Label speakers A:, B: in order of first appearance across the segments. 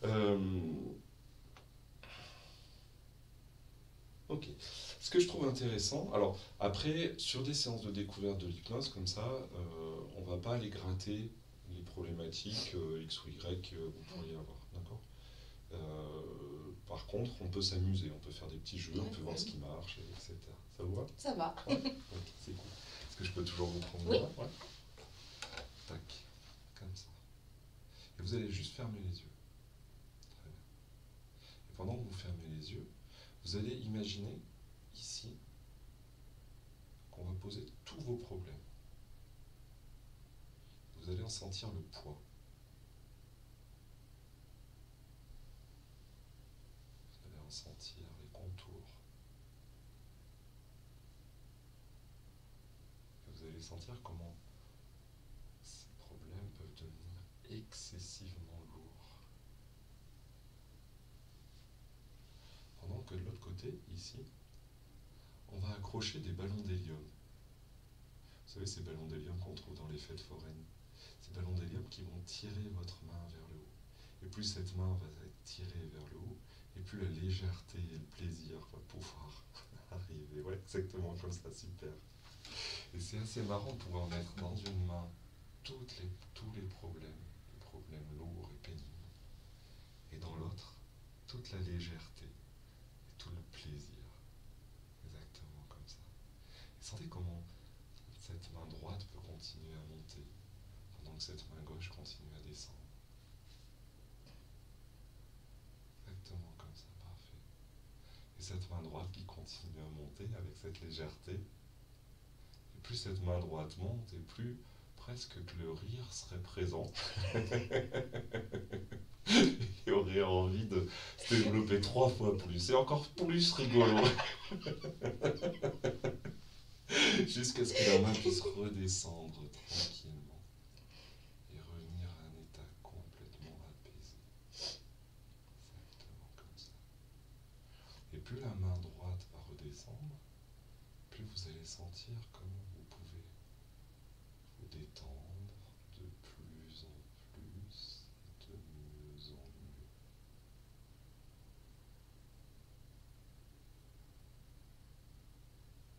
A: Euh, ok. Ce que je trouve intéressant, alors après, sur des séances de découverte de l'hypnose comme ça, on va pas aller gratter les problématiques X ou Y que vous pourriez avoir, d'accord? Par contre, on peut s'amuser, on peut faire des petits jeux, on peut voir ce qui marche, etc. Ça vous va?
B: Ça va.
A: Ouais, ok, c'est cool. Est-ce que je peux toujours vous prendre
B: Oui.
A: le main? Ouais. Tac, comme ça. Et vous allez juste fermer les yeux. Très bien. Et pendant que vous fermez les yeux, vous allez imaginer ici qu'on va poser tous vos problèmes. Vous allez en sentir le poids. Vous allez en sentir les contours. Et vous allez sentir comment ces problèmes peuvent devenir excessivement lourds. Pendant que de l'autre côté, ici, on va accrocher des ballons d'hélium. Vous savez, ces ballons d'hélium qu'on trouve dans les fêtes foraines. Ces ballons d'hélium qui vont tirer votre main vers le haut. Et plus cette main va être tirée vers le haut, et plus la légèreté et le plaisir va pouvoir arriver. Ouais, exactement comme ça, super. Et c'est assez marrant de pouvoir mettre dans une main tous les problèmes lourds et pénibles, et dans l'autre, toute la légèreté et tout le plaisir. Exactement comme ça. Et sentez comment cette main droite peut continuer à monter, pendant que cette main gauche continue à descendre. Exactement comme ça, parfait. Et cette main droite qui continue à monter avec cette légèreté. Et plus cette main droite monte, et plus presque que le rire serait présent. Et aurait envie de se développer 3 fois plus. C'est encore plus rigolo. Jusqu'à ce que la main puisse redescendre tranquillement. Et revenir à un état complètement apaisé. Exactement comme ça. Et plus la main droite va redescendre, plus vous allez sentir comment vous pouvez vous détendre de plus en plus et de mieux en mieux.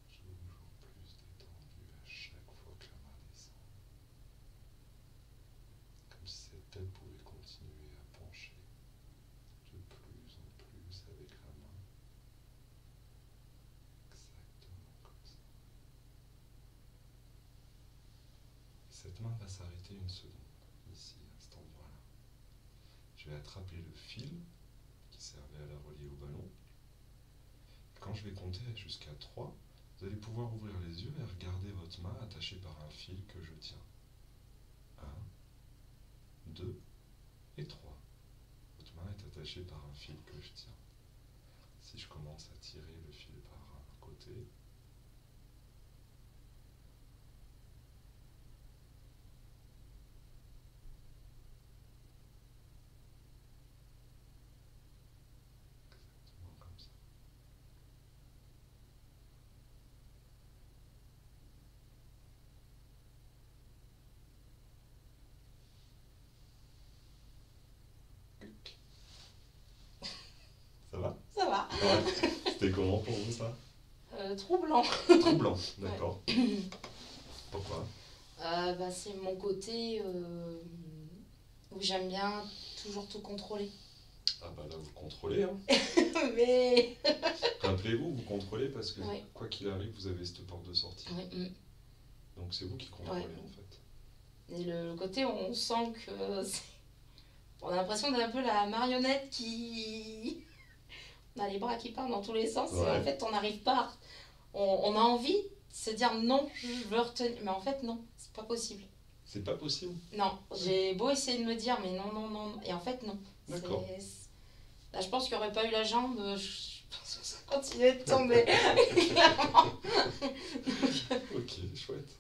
A: Toujours plus détendu à chaque fois que la main descend. Comme si cette tête pouvait continuer à pencher de plus en plus avec la main. Exactement comme ça. Et cette main va s'arrêter une seconde, ici, à cet endroit-là. Je vais attraper le fil qui servait à la relier au ballon. Quand je vais compter jusqu'à 3, vous allez pouvoir ouvrir les yeux et regarder votre main attachée par un fil que je tiens. 1, 2 et 3. Votre main est attachée par un fil que je tiens. Si je commence à tirer le fil par un côté, exactement comme ça. Ça va?
B: Ça va.
A: Ouais. C'était comment pour vous ça?
B: Troublant.
A: Troublant, d'accord. Pourquoi?
B: C'est mon côté où j'aime bien toujours tout contrôler.
A: Ah bah là vous contrôlez, hein.
B: Mais.
A: Rappelez-vous, vous contrôlez parce que
B: Oui.
A: quoi qu'il arrive, vous avez cette porte de sortie.
B: Oui.
A: Donc c'est vous qui contrôlez
B: Ouais.
A: en fait.
B: Et le côté où on sent que. On a l'impression d'être un peu la marionnette qui. On a les bras qui partent dans tous les sens et
A: Ouais.
B: en fait on n'arrive pas. On a envie de se dire non, je veux retenir. Mais en fait, non, c'est pas possible.
A: C'est pas possible?
B: Non, j'ai beau essayer de me dire, mais non. Et en fait, non.
A: D'accord.
B: Là, je pense qu'il n'y aurait pas eu la jambe, je pense que ça continuait de tomber. Clairement.
A: Ok, chouette.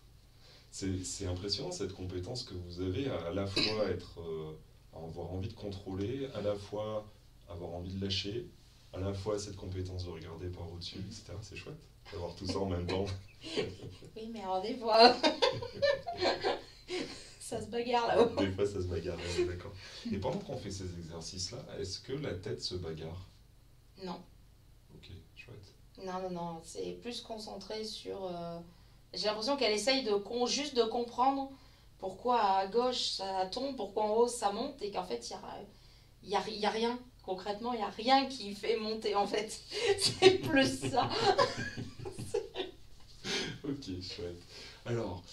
A: C'est impressionnant cette compétence que vous avez à la fois être, avoir envie de contrôler, à la fois avoir envie de lâcher, à la fois cette compétence de regarder par au-dessus, etc. C'est chouette d'avoir tout ça en même temps.
B: Oui, mais alors des fois, Ça se bagarre là-haut.
A: Des fois, ça se bagarre, on est d'accord. Et pendant qu'on fait ces exercices-là, est-ce que la tête se bagarre?
B: Non.
A: Ok, chouette.
B: Non. C'est plus concentré sur. J'ai l'impression qu'elle essaye juste de comprendre pourquoi à gauche ça tombe, pourquoi en haut ça monte, et qu'en fait, y a rien. Concrètement, il n'y a rien qui fait monter, en fait. C'est plus ça.
A: Ok, chouette. Alors,